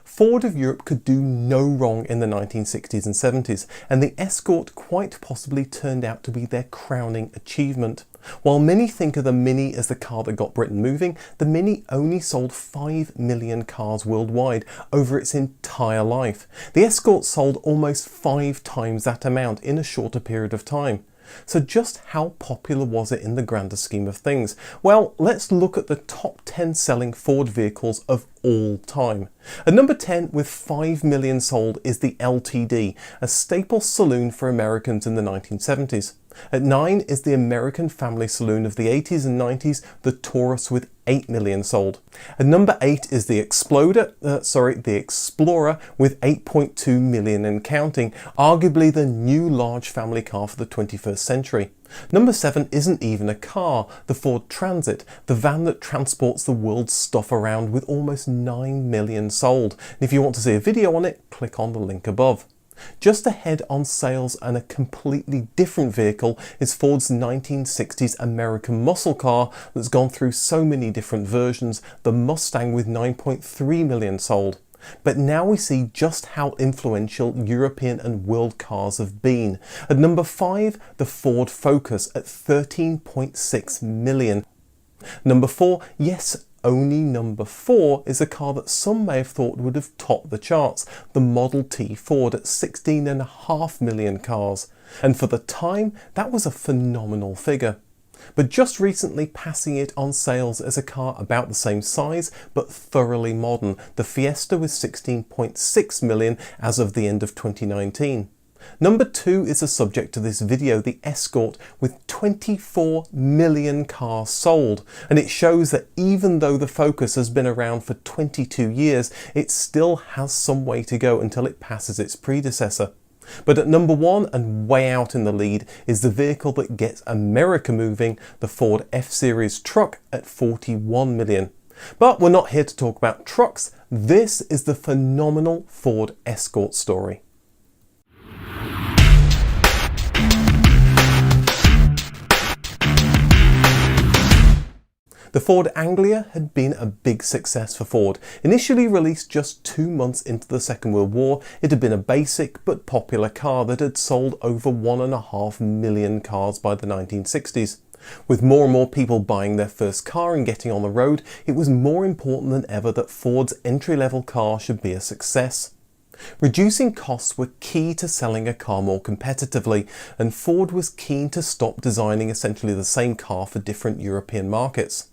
Ford of Europe could do no wrong in the 1960s and 70s, and the Escort quite possibly turned out to be their crowning achievement. While many think of the Mini as the car that got Britain moving, the Mini only sold 5 million cars worldwide over its entire life. The Escort sold almost 5 times that amount in a shorter period of time. So just how popular was it in the grander scheme of things? Well, let's look at the top 10 selling Ford vehicles of all time. At number 10 with 5 million sold is the LTD, a staple saloon for Americans in the 1970s. At 9 is the American family saloon of the 80s and 90s, the Taurus, with 8 million sold. At number 8 is the Explorer with 8.2 million and counting, arguably the new large family car for the 21st century. Number 7 isn't even a car, the Ford Transit, the van that transports the world's stuff around, with almost 9 million sold. And if you want to see a video on it, click on the link above. Just ahead on sales and a completely different vehicle is Ford's 1960s American muscle car that's gone through so many different versions, the Mustang, with 9.3 million sold. But now we see just how influential European and world cars have been. At number 5, the Ford Focus at 13.6 million. Number 4, yes, only number 4, is a car that some may have thought would have topped the charts, the Model T Ford at 16.5 million cars. And for the time, that was a phenomenal figure. But just recently passing it on sales as a car about the same size but thoroughly modern, the Fiesta with 16.6 million as of the end of 2019. Number 2 is the subject of this video, the Escort, with 24 million cars sold. And it shows that even though the Focus has been around for 22 years, it still has some way to go until it passes its predecessor. But at number 1 and way out in the lead is the vehicle that gets America moving, the Ford F-Series truck at 41 million. But we're not here to talk about trucks. This is the phenomenal Ford Escort story. The Ford Anglia had been a big success for Ford. Initially released just 2 months into the Second World War, it had been a basic but popular car that had sold over 1.5 million cars by the 1960s. With more and more people buying their first car and getting on the road, it was more important than ever that Ford's entry-level car should be a success. Reducing costs were key to selling a car more competitively, and Ford was keen to stop designing essentially the same car for different European markets.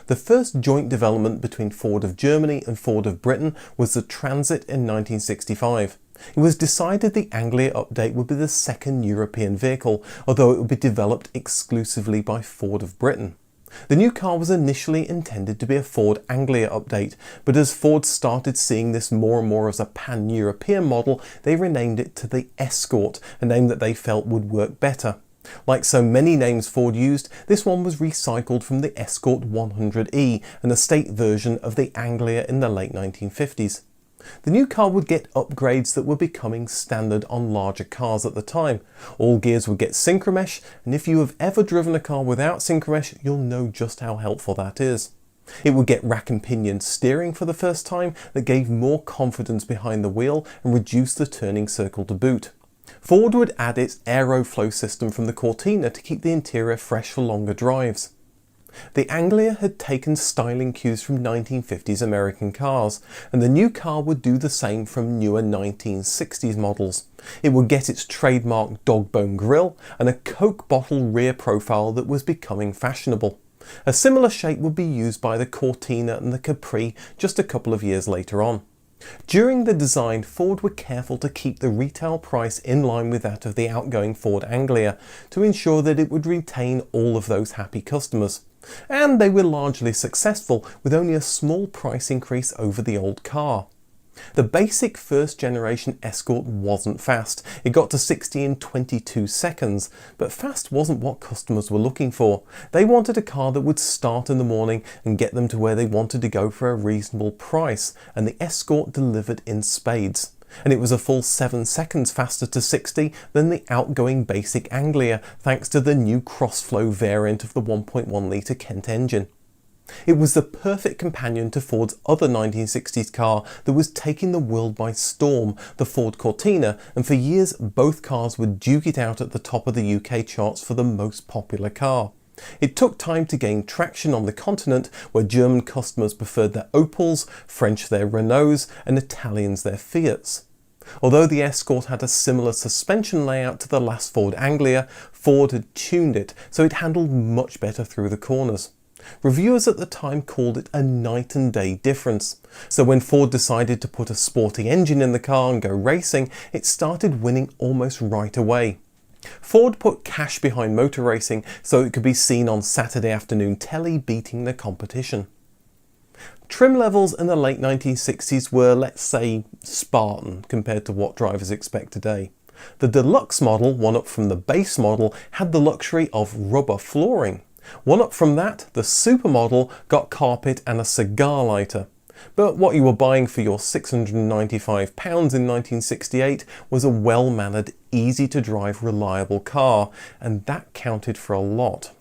The first joint development between Ford of Germany and Ford of Britain was the Transit in 1965. It was decided the Anglia update would be the second European vehicle, although it would be developed exclusively by Ford of Britain. The new car was initially intended to be a Ford Anglia update, but as Ford started seeing this more and more as a pan-European model, they renamed it to the Escort, a name that they felt would work better. Like so many names Ford used, this one was recycled from the Escort 100e, an estate version of the Anglia in the late 1950s. The new car would get upgrades that were becoming standard on larger cars at the time. All gears would get synchromesh, and if you have ever driven a car without synchromesh, you'll know just how helpful that is. It would get rack and pinion steering for the first time that gave more confidence behind the wheel and reduced the turning circle to boot. Ford would add its Aeroflow system from the Cortina to keep the interior fresh for longer drives. The Anglia had taken styling cues from 1950s American cars, and the new car would do the same from newer 1960s models. It would get its trademark dog bone grille and a Coke bottle rear profile that was becoming fashionable. A similar shape would be used by the Cortina and the Capri just a couple of years later on. During the design, Ford were careful to keep the retail price in line with that of the outgoing Ford Anglia to ensure that it would retain all of those happy customers. And they were largely successful, with only a small price increase over the old car. The basic first generation Escort wasn't fast. It got to 60 in 22 seconds, but fast wasn't what customers were looking for. They wanted a car that would start in the morning and get them to where they wanted to go for a reasonable price, and the Escort delivered in spades. And it was a full 7 seconds faster to 60 than the outgoing basic Anglia, thanks to the new cross-flow variant of the 1.1 litre Kent engine. It was the perfect companion to Ford's other 1960s car that was taking the world by storm, the Ford Cortina, and for years both cars would duke it out at the top of the UK charts for the most popular car. It took time to gain traction on the continent, where German customers preferred their Opels, French their Renaults, and Italians their Fiats. Although the Escort had a similar suspension layout to the last Ford Anglia, Ford had tuned it so it handled much better through the corners. Reviewers at the time called it a night and day difference. So when Ford decided to put a sporty engine in the car and go racing, it started winning almost right away. Ford put cash behind motor racing so it could be seen on Saturday afternoon telly beating the competition. Trim levels in the late 1960s were, let's say, Spartan compared to what drivers expect today. The deluxe model, one up from the base model, had the luxury of rubber flooring. One up from that, the super model got carpet and a cigar lighter. But what you were buying for your £695 in 1968 was a well-mannered, easy-to-drive, reliable car, and that counted for a lot.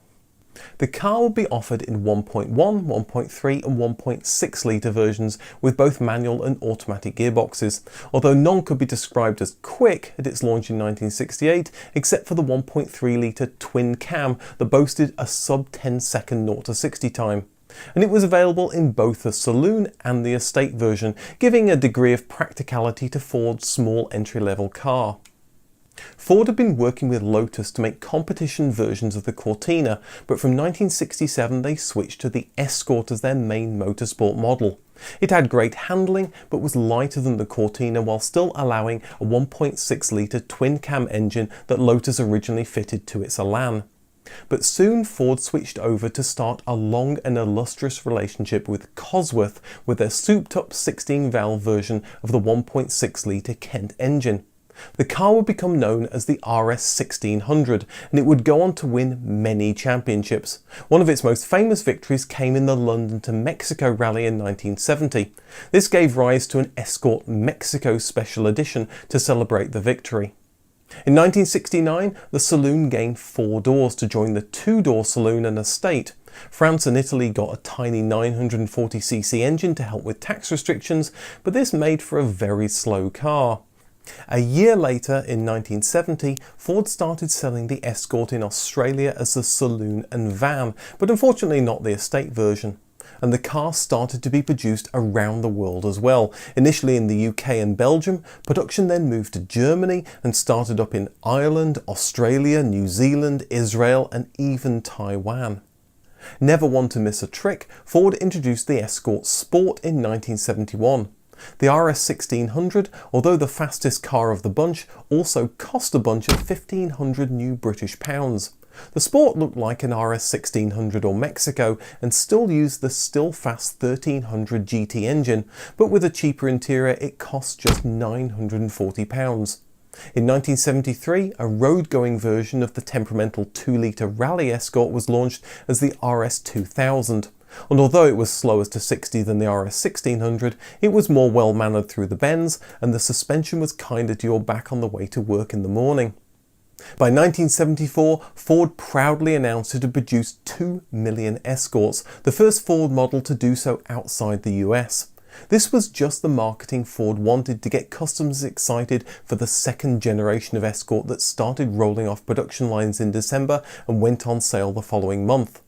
The car would be offered in 1.1, 1.3 and 1.6 litre versions with both manual and automatic gearboxes, although none could be described as quick at its launch in 1968 except for the 1.3 litre twin cam that boasted a sub 10-second 0 to 60 time. And it was available in both the saloon and the estate version, giving a degree of practicality to Ford's small entry-level car. Ford had been working with Lotus to make competition versions of the Cortina, but from 1967 they switched to the Escort as their main motorsport model. It had great handling, but was lighter than the Cortina while still allowing a 1.6 litre twin-cam engine that Lotus originally fitted to its Elan. But soon Ford switched over to start a long and illustrious relationship with Cosworth with their souped-up 16-valve version of the 1.6 litre Kent engine. The car would become known as the RS 1600, and it would go on to win many championships. One of its most famous victories came in the London to Mexico rally in 1970. This gave rise to an Escort Mexico Special Edition to celebrate the victory. In 1969, the saloon gained 4 doors to join the 2-door saloon and estate. France and Italy got a tiny 940cc engine to help with tax restrictions, but this made for a very slow car. A year later, in 1970, Ford started selling the Escort in Australia as the saloon and van, but unfortunately not the estate version. And the car started to be produced around the world as well. Initially in the UK and Belgium, production then moved to Germany and started up in Ireland, Australia, New Zealand, Israel and even Taiwan. Never one to miss a trick, Ford introduced the Escort Sport in 1971. The RS 1600, although the fastest car of the bunch, also cost a bunch of 1,500 new British pounds. The Sport looked like an RS 1600 or Mexico and still used the still fast 1300 GT engine, but with a cheaper interior it cost just £940. In 1973, a road-going version of the temperamental 2-litre Rally Escort was launched as the RS 2000. And although it was slower to 60 than the RS 1600, it was more well-mannered through the bends and the suspension was kinder to your back on the way to work in the morning. By 1974, Ford proudly announced it had produced 2 million Escorts, the first Ford model to do so outside the US. This was just the marketing Ford wanted to get customers excited for the second generation of Escort that started rolling off production lines in December and went on sale the following month.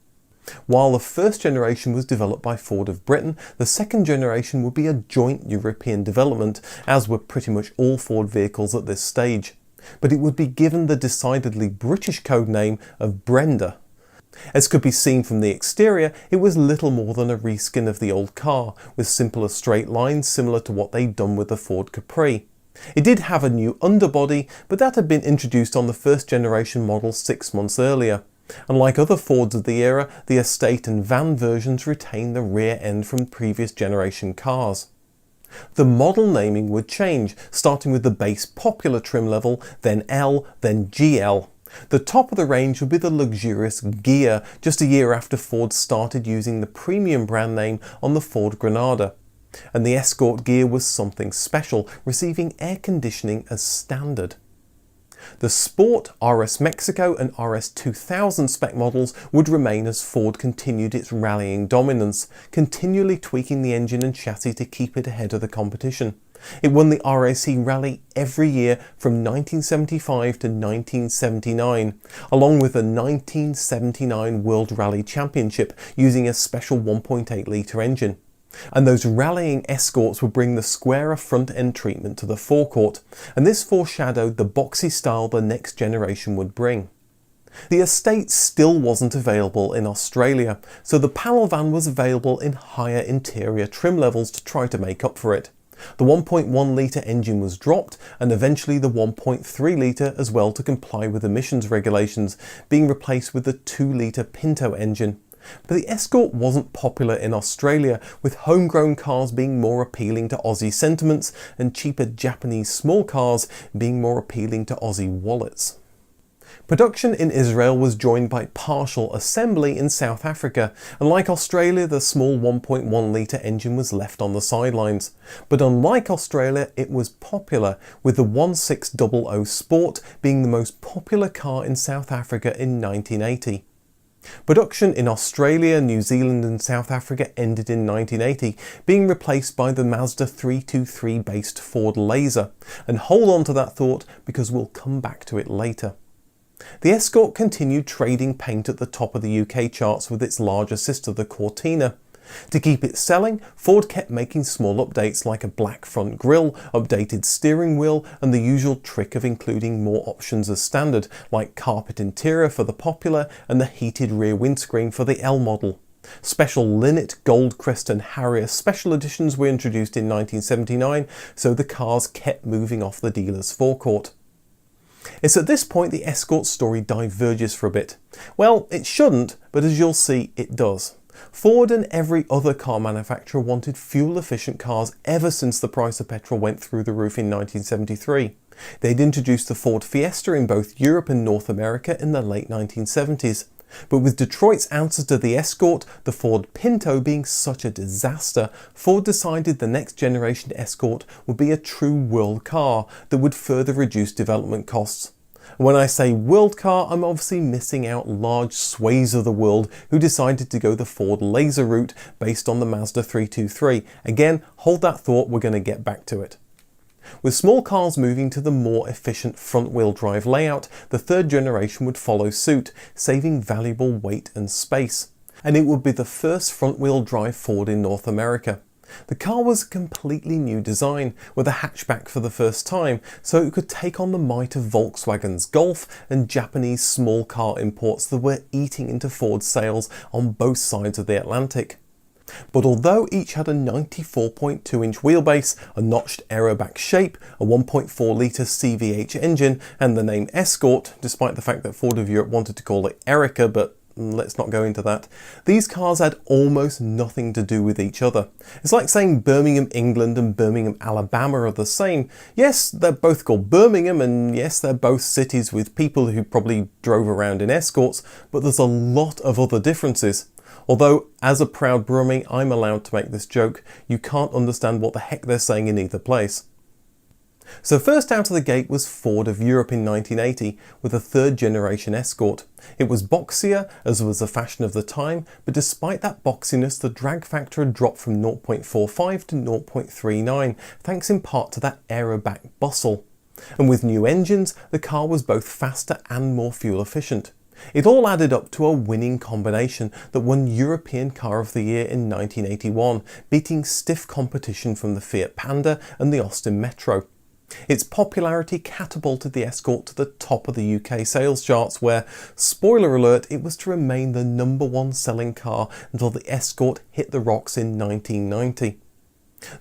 While the first generation was developed by Ford of Britain, the second generation would be a joint European development, as were pretty much all Ford vehicles at this stage. But it would be given the decidedly British code name of Brenda. As could be seen from the exterior, it was little more than a reskin of the old car, with simpler straight lines similar to what they'd done with the Ford Capri. It did have a new underbody, but that had been introduced on the first generation model 6 months earlier. And like other Fords of the era, the estate and van versions retained the rear end from previous generation cars. The model naming would change, starting with the base popular trim level, then L, then GL. The top of the range would be the luxurious Ghia, just a year after Ford started using the premium brand name on the Ford Granada. And the Escort Ghia was something special, receiving air conditioning as standard. The Sport, RS Mexico and RS 2000 spec models would remain as Ford continued its rallying dominance, continually tweaking the engine and chassis to keep it ahead of the competition. It won the RAC Rally every year from 1975 to 1979, along with the 1979 World Rally Championship using a special 1.8 litre engine. And those rallying Escorts would bring the squarer front-end treatment to the forecourt, and this foreshadowed the boxy style the next generation would bring. The Estate still wasn't available in Australia, so the panel van was available in higher interior trim levels to try to make up for it. The 1.1 litre engine was dropped, and eventually the 1.3 litre as well to comply with emissions regulations, being replaced with the 2 litre Pinto engine. But the Escort wasn't popular in Australia, with homegrown cars being more appealing to Aussie sentiments and cheaper Japanese small cars being more appealing to Aussie wallets. Production in Israel was joined by partial assembly in South Africa, and like Australia, the small 1.1 litre engine was left on the sidelines. But unlike Australia, it was popular, with the 1600 Sport being the most popular car in South Africa in 1980. Production in Australia, New Zealand and South Africa ended in 1980, being replaced by the Mazda 323 based Ford Laser, and hold on to that thought because we'll come back to it later. The Escort continued trading paint at the top of the UK charts with its larger sister, the Cortina. To keep it selling, Ford kept making small updates like a black front grille, updated steering wheel and the usual trick of including more options as standard, like carpet interior for the Popular and the heated rear windscreen for the L model. Special Linnet, Goldcrest and Harrier special editions were introduced in 1979, so the cars kept moving off the dealer's forecourt. It's at this point the Escort story diverges for a bit. Well, it shouldn't, but as you'll see, it does. Ford and every other car manufacturer wanted fuel-efficient cars ever since the price of petrol went through the roof in 1973. They'd introduced the Ford Fiesta in both Europe and North America in the late 1970s. But with Detroit's answer to the Escort, the Ford Pinto being such a disaster, Ford decided the next generation Escort would be a true world car that would further reduce development costs. When I say world car, I'm obviously missing out large swathes of the world who decided to go the Ford Laser route based on the Mazda 323. Again, hold that thought, we're going to get back to it. With small cars moving to the more efficient front-wheel drive layout, the third generation would follow suit, saving valuable weight and space. And it would be the first front-wheel drive Ford in North America. The car was a completely new design, with a hatchback for the first time, so it could take on the might of Volkswagen's Golf and Japanese small car imports that were eating into Ford's sales on both sides of the Atlantic. But although each had a 94.2-inch wheelbase, a notched aeroback shape, a 1.4 litre CVH engine and the name Escort, despite the fact that Ford of Europe wanted to call it Erica, but let's not go into that, these cars had almost nothing to do with each other. It's like saying Birmingham, England and Birmingham, Alabama are the same. Yes, they're both called Birmingham, and yes, they're both cities with people who probably drove around in Escorts, but there's a lot of other differences. Although, as a proud Brummie, I'm allowed to make this joke, you can't understand what the heck they're saying in either place. So first out of the gate was Ford of Europe in 1980 with a third generation Escort. It was boxier, as was the fashion of the time, but despite that boxiness, the drag factor had dropped from 0.45 to 0.39, thanks in part to that aeroback bustle. And with new engines, the car was both faster and more fuel efficient. It all added up to a winning combination that won European Car of the Year in 1981, beating stiff competition from the Fiat Panda and the Austin Metro. Its popularity catapulted the Escort to the top of the UK sales charts where, spoiler alert, it was to remain the #1 selling car until the Escort hit the rocks in 1990.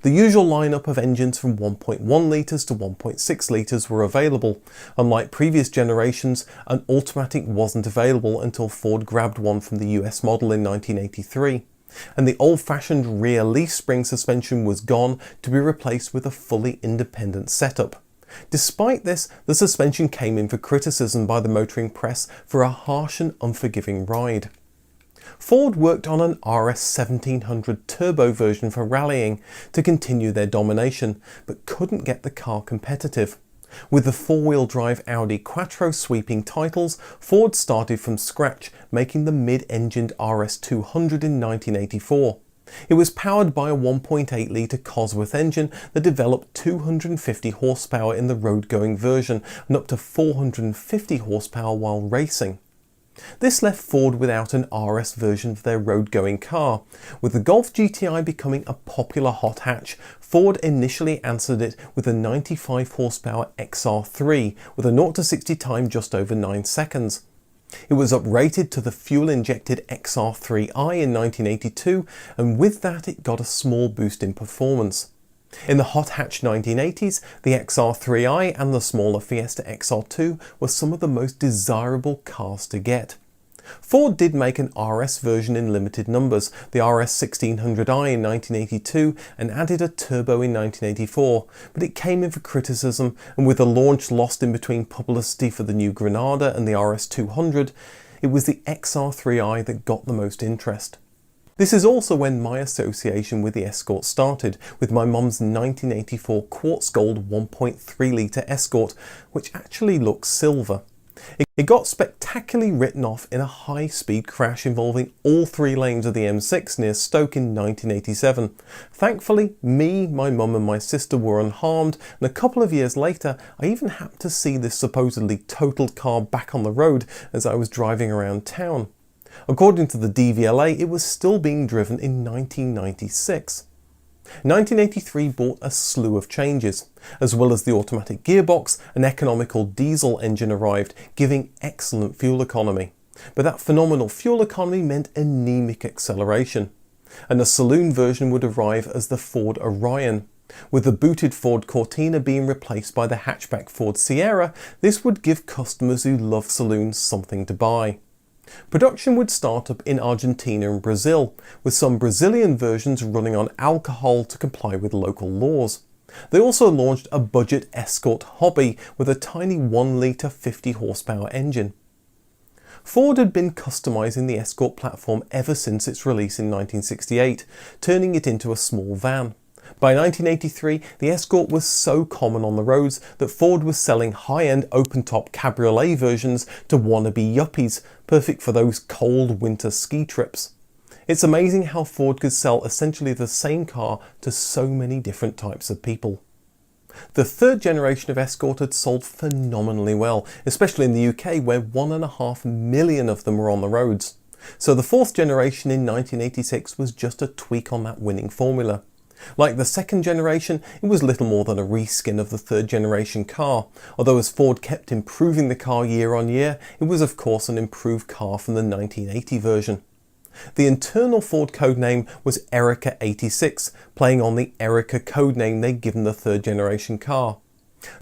The usual lineup of engines from 1.1 litres to 1.6 litres were available. Unlike previous generations, an automatic wasn't available until Ford grabbed one from the US model in 1983. And the old-fashioned rear leaf spring suspension was gone to be replaced with a fully independent setup. Despite this, the suspension came in for criticism by the motoring press for a harsh and unforgiving ride. Ford worked on an RS 1700 turbo version for rallying to continue their domination, but couldn't get the car competitive. With the four-wheel drive Audi Quattro sweeping titles, Ford started from scratch, making the mid-engined RS200 in 1984. It was powered by a 1.8 litre Cosworth engine that developed 250 horsepower in the road-going version and up to 450 horsepower while racing. This left Ford without an RS version for their road-going car. With the Golf GTI becoming a popular hot hatch, Ford initially answered it with a 95 horsepower XR3 with a 0 to 60 time just over 9 seconds. It was uprated to the fuel-injected XR3i in 1982, and with that it got a small boost in performance. In the hot hatch 1980s, the XR3i and the smaller Fiesta XR2 were some of the most desirable cars to get. Ford did make an RS version in limited numbers, the RS 1600i in 1982, and added a turbo in 1984, but it came in for criticism, and with the launch lost in between publicity for the new Granada and the RS 200, it was the XR3i that got the most interest. This is also when my association with the Escort started, with my mum's 1984 quartz gold 1.3 litre Escort, which actually looks silver. It got spectacularly written off in a high-speed crash involving all 3 lanes of the M6 near Stoke in 1987. Thankfully, me, my mum and my sister were unharmed, and a couple of years later I even happened to see this supposedly totaled car back on the road as I was driving around town. According to the DVLA, it was still being driven in 1996. 1983 brought a slew of changes. As well as the automatic gearbox, an economical diesel engine arrived, giving excellent fuel economy. But that phenomenal fuel economy meant anemic acceleration. And a saloon version would arrive as the Ford Orion. With the booted Ford Cortina being replaced by the hatchback Ford Sierra, this would give customers who love saloons something to buy. Production would start up in Argentina and Brazil, with some Brazilian versions running on alcohol to comply with local laws. They also launched a budget Escort Hobby with a tiny 1 litre 50 horsepower engine. Ford had been customising the Escort platform ever since its release in 1968, turning it into a small van. By 1983, the Escort was so common on the roads that Ford was selling high-end open-top cabriolet versions to wannabe yuppies, perfect for those cold winter ski trips. It's amazing how Ford could sell essentially the same car to so many different types of people. The third generation of Escort had sold phenomenally well, especially in the UK where 1.5 million of them were on the roads. So the fourth generation in 1986 was just a tweak on that winning formula. Like the second generation, it was little more than a reskin of the third generation car, although as Ford kept improving the car year on year, it was of course an improved car from the 1980 version. The internal Ford codename was Erica 86, playing on the Erica codename they'd given the third generation car.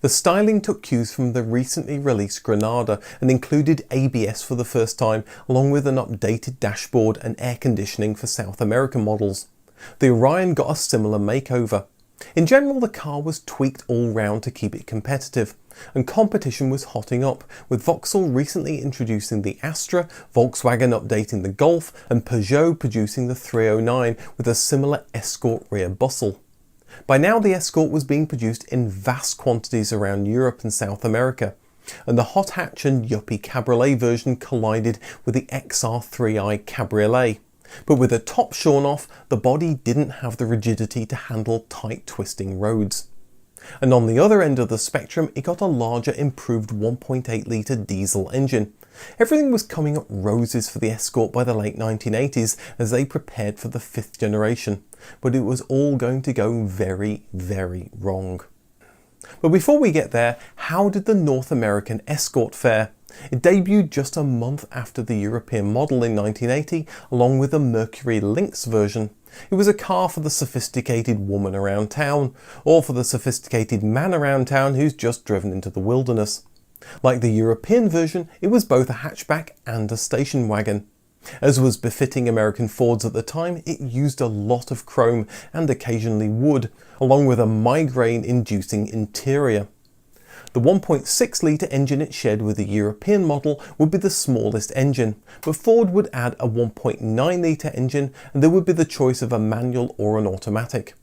The styling took cues from the recently released Granada and included ABS for the first time, along with an updated dashboard and air conditioning for South American models. The Orion got a similar makeover. In general, the car was tweaked all round to keep it competitive, and competition was hotting up, with Vauxhall recently introducing the Astra, Volkswagen updating the Golf, and Peugeot producing the 309 with a similar Escort rear bustle. By now the Escort was being produced in vast quantities around Europe and South America, and the hot hatch and yuppie cabriolet version collided with the XR3i cabriolet. But with the top shorn off, the body didn't have the rigidity to handle tight twisting roads. And on the other end of the spectrum, it got a larger improved 1.8 litre diesel engine. Everything was coming up roses for the Escort by the late 1980s as they prepared for the fifth generation, but it was all going to go very, very wrong. But before we get there, how did the North American Escort fare? It debuted just a month after the European model in 1980, along with a Mercury Lynx version. It was a car for the sophisticated woman around town, or for the sophisticated man around town who's just driven into the wilderness. Like the European version, it was both a hatchback and a station wagon. As was befitting American Fords at the time, it used a lot of chrome and occasionally wood, along with a migraine-inducing interior. The 1.6 litre engine it shared with the European model would be the smallest engine, but Ford would add a 1.9 litre engine and there would be the choice of a manual or an automatic.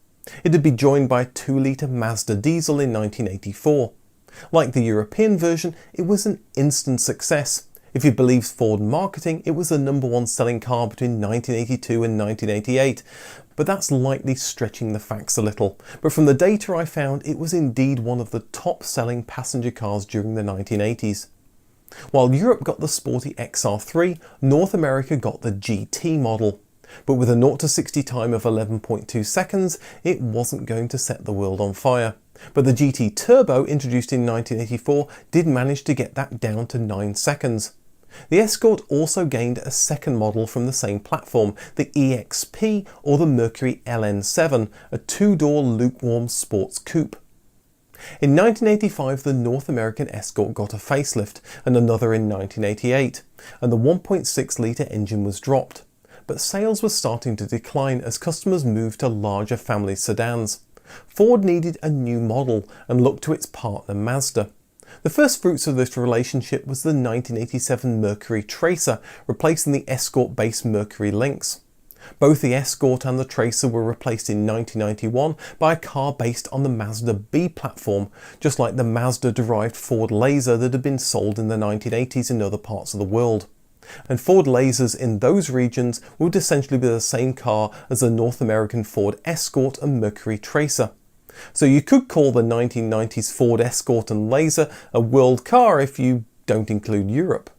It would be joined by a 2 litre Mazda diesel in 1984. Like the European version, it was an instant success. If you believe Ford marketing, it was the #1 selling car between 1982 and 1988. But that's lightly stretching the facts a little. But from the data I found, it was indeed one of the top selling passenger cars during the 1980s. While Europe got the sporty XR3, North America got the GT model. But with a 0 to 60 time of 11.2 seconds, it wasn't going to set the world on fire. But the GT Turbo, introduced in 1984, did manage to get that down to 9 seconds. The Escort also gained a second model from the same platform, the EXP or the Mercury LN7, a two-door lukewarm sports coupe. In 1985, the North American Escort got a facelift, and another in 1988, and the 1.6 litre engine was dropped. But sales were starting to decline as customers moved to larger family sedans. Ford needed a new model and looked to its partner Mazda. The first fruits of this relationship was the 1987 Mercury Tracer, replacing the Escort-based Mercury Lynx. Both the Escort and the Tracer were replaced in 1991 by a car based on the Mazda B platform, just like the Mazda-derived Ford Laser that had been sold in the 1980s in other parts of the world. And Ford Lasers in those regions would essentially be the same car as the North American Ford Escort and Mercury Tracer. So you could call the 1990s Ford Escort and Laser a world car if you don't include Europe.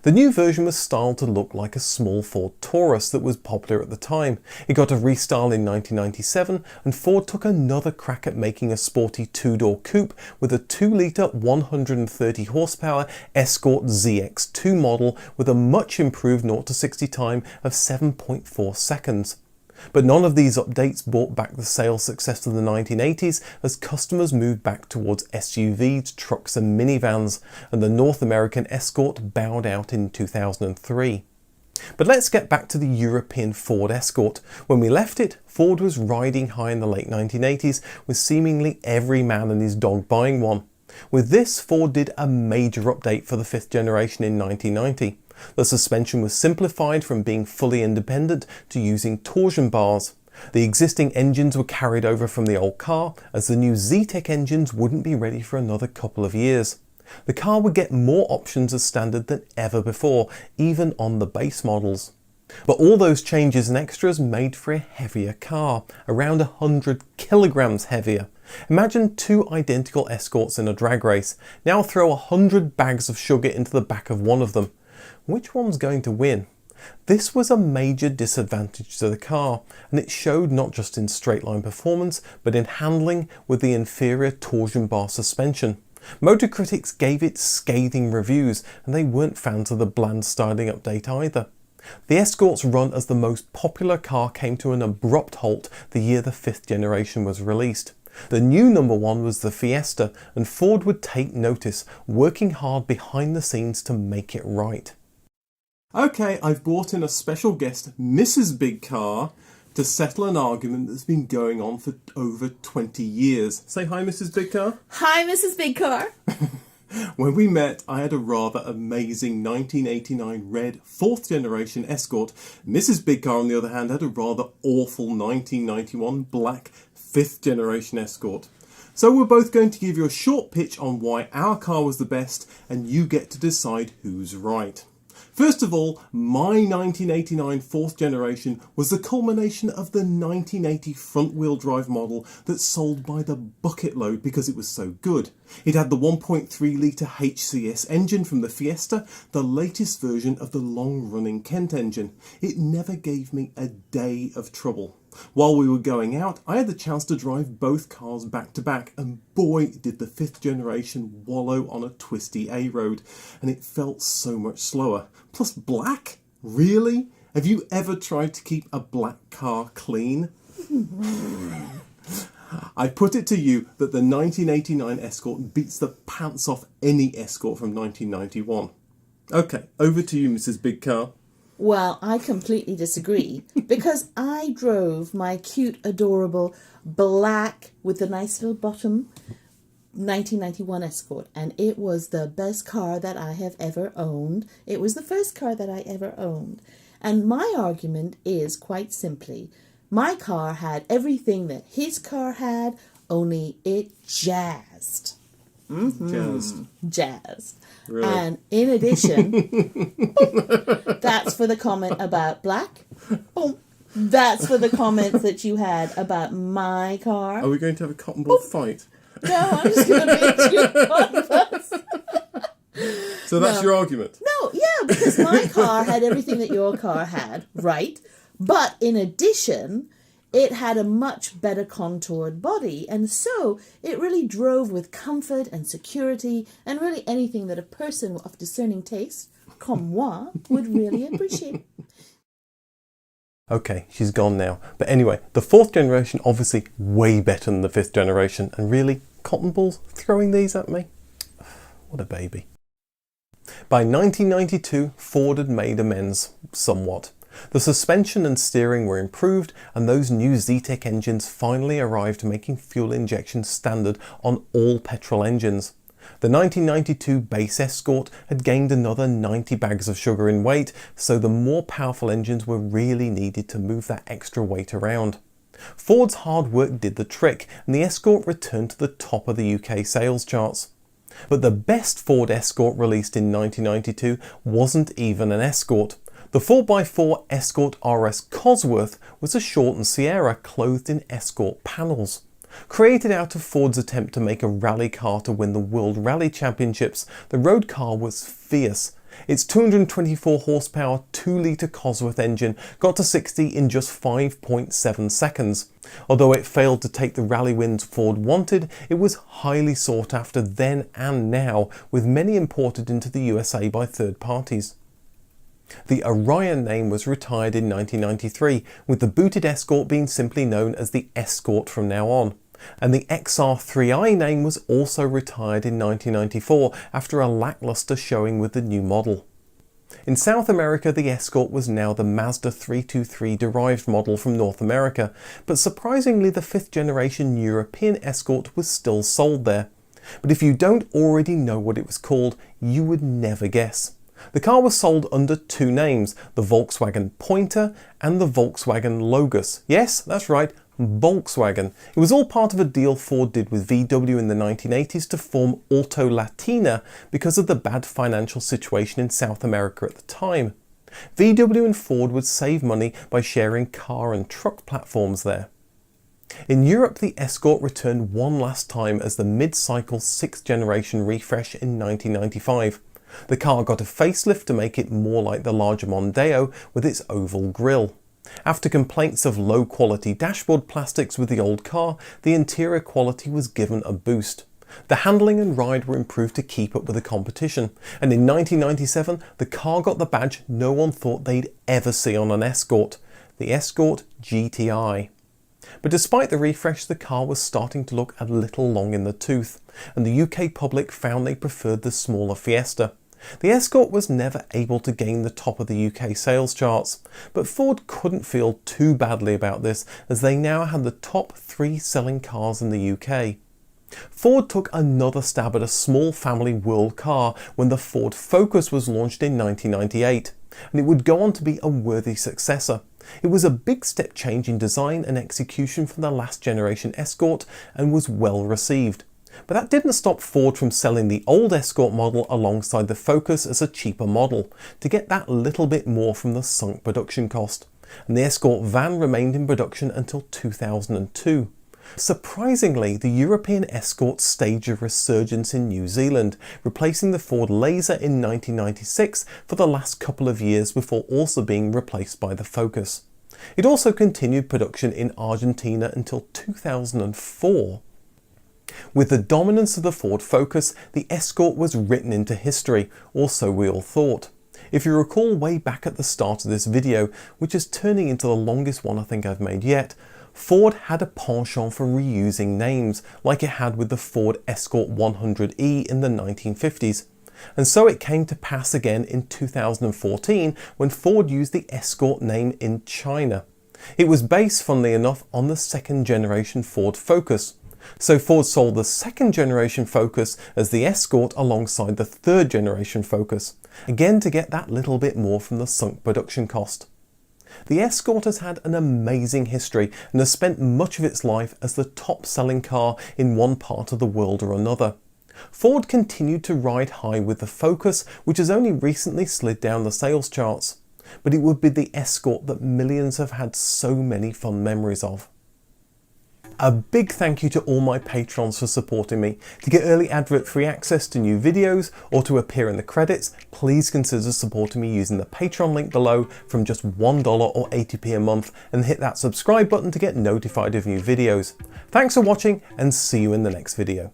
The new version was styled to look like a small Ford Taurus that was popular at the time. It got a restyle in 1997, and Ford took another crack at making a sporty two-door coupe with a 2-litre 130 horsepower Escort ZX2 model with a much improved 0 to 60 time of 7.4 seconds. But none of these updates brought back the sales success of the 1980s as customers moved back towards SUVs, trucks and minivans, and the North American Escort bowed out in 2003. But let's get back to the European Ford Escort. When we left it, Ford was riding high in the late 1980s with seemingly every man and his dog buying one. With this, Ford did a major update for the 5th generation in 1990. The suspension was simplified from being fully independent to using torsion bars. The existing engines were carried over from the old car, as the new Z-Tech engines wouldn't be ready for another couple of years. The car would get more options as standard than ever before, even on the base models. But all those changes and extras made for a heavier car, around 100 kilograms heavier. Imagine two identical Escorts in a drag race. Now throw 100 bags of sugar into the back of one of them. Which one's going to win? This was a major disadvantage to the car, and it showed not just in straight line performance, but in handling with the inferior torsion bar suspension. Motor critics gave it scathing reviews, and they weren't fans of the bland styling update either. The Escort's run as the most popular car came to an abrupt halt the year the 5th generation was released. The new #1 was the Fiesta, and Ford would take notice, working hard behind the scenes to make it right. Okay, I've brought in a special guest, Mrs. Big Car, to settle an argument that's been going on for over 20 years. Say hi, Mrs. Big Car. Hi, Mrs. Big Car. When we met, I had a rather amazing 1989 red 4th generation Escort. Mrs. Big Car, on the other hand, had a rather awful 1991 black 5th generation Escort. So we're both going to give you a short pitch on why our car was the best, and you get to decide who's right. First of all, my 1989 4th generation was the culmination of the 1980 front-wheel drive model that sold by the bucket load because it was so good. It had the 1.3 litre HCS engine from the Fiesta, the latest version of the long-running Kent engine. It never gave me a day of trouble. While we were going out, I had the chance to drive both cars back to back, and boy did the 5th generation wallow on a twisty A road, and it felt so much slower. Plus black? Really? Have you ever tried to keep a black car clean? I put it to you that the 1989 Escort beats the pants off any Escort from 1991. Okay, over to you, Mrs. Big Car. Well, I completely disagree because I drove my cute, adorable, black with a nice little bottom 1991 Escort, and it was the best car that I have ever owned. It was the first car that I ever owned. And my argument is quite simply, my car had everything that his car had, only it jazzed. Jazzed. Really? And in addition, boom, that's for the comment about black. Boom. That's for the comments that you had about my car. Are we going to have a cotton ball fight? No, I'm just going to make you first. So that's your argument? No, yeah, because my car had everything that your car had, right? But in addition, it had a much better contoured body, and so it really drove with comfort and security, and really anything that a person of discerning taste, comme moi, would really appreciate. Okay, she's gone now. But anyway, the fourth generation, obviously way better than the fifth generation, and really, cotton balls throwing these at me? What a baby. By 1992, Ford had made amends somewhat. The suspension and steering were improved, and those new Zetec engines finally arrived, making fuel injection standard on all petrol engines. The 1992 base Escort had gained another 90 bags of sugar in weight, so the more powerful engines were really needed to move that extra weight around. Ford's hard work did the trick, and the Escort returned to the top of the UK sales charts. But the best Ford Escort released in 1992 wasn't even an Escort. The 4x4 Escort RS Cosworth was a shortened Sierra clothed in Escort panels. Created out of Ford's attempt to make a rally car to win the World Rally Championships, the road car was fierce. Its 224 horsepower 2-litre Cosworth engine got to 60 in just 5.7 seconds. Although it failed to take the rally wins Ford wanted, it was highly sought after then and now, with many imported into the USA by third parties. The Orion name was retired in 1993, with the booted Escort being simply known as the Escort from now on. And the XR3i name was also retired in 1994 after a lackluster showing with the new model. In South America, the Escort was now the Mazda 323 derived model from North America, but surprisingly the 5th generation European Escort was still sold there. But if you don't already know what it was called, you would never guess. The car was sold under two names, the Volkswagen Pointer and the Volkswagen Logus. Yes, that's right, Volkswagen. It was all part of a deal Ford did with VW in the 1980s to form Auto Latina because of the bad financial situation in South America at the time. VW and Ford would save money by sharing car and truck platforms there. In Europe, the Escort returned one last time as the mid-cycle 6th generation refresh in 1995. The car got a facelift to make it more like the larger Mondeo with its oval grille. After complaints of low-quality dashboard plastics with the old car, the interior quality was given a boost. The handling and ride were improved to keep up with the competition, and in 1997 the car got the badge no one thought they'd ever see on an Escort, the Escort GTI. But despite the refresh, the car was starting to look a little long in the tooth, and the UK public found they preferred the smaller Fiesta. The Escort was never able to gain the top of the UK sales charts, but Ford couldn't feel too badly about this as they now had the top 3 selling cars in the UK. Ford took another stab at a small family world car when the Ford Focus was launched in 1998, and it would go on to be a worthy successor. It was a big step change in design and execution from the last generation Escort and was well received. But that didn't stop Ford from selling the old Escort model alongside the Focus as a cheaper model, to get that little bit more from the sunk production cost. And the Escort van remained in production until 2002. Surprisingly, the European Escort staged a resurgence in New Zealand, replacing the Ford Laser in 1996 for the last couple of years before also being replaced by the Focus. It also continued production in Argentina until 2004. With the dominance of the Ford Focus, the Escort was written into history, or so we all thought. If you recall way back at the start of this video, which is turning into the longest one I think I've made yet, Ford had a penchant for reusing names, like it had with the Ford Escort 100e in the 1950s. And so it came to pass again in 2014 when Ford used the Escort name in China. It was based, funnily enough, on the 2nd generation Ford Focus. So Ford sold the 2nd generation Focus as the Escort alongside the 3rd generation Focus, again to get that little bit more from the sunk production cost. The Escort has had an amazing history and has spent much of its life as the top selling car in one part of the world or another. Ford continued to ride high with the Focus, which has only recently slid down the sales charts. But it would be the Escort that millions have had so many fond memories of. A big thank you to all my patrons for supporting me. To get early advert-free access to new videos or to appear in the credits, please consider supporting me using the Patreon link below from just $1 or 80p a month, and hit that subscribe button to get notified of new videos. Thanks for watching, and see you in the next video.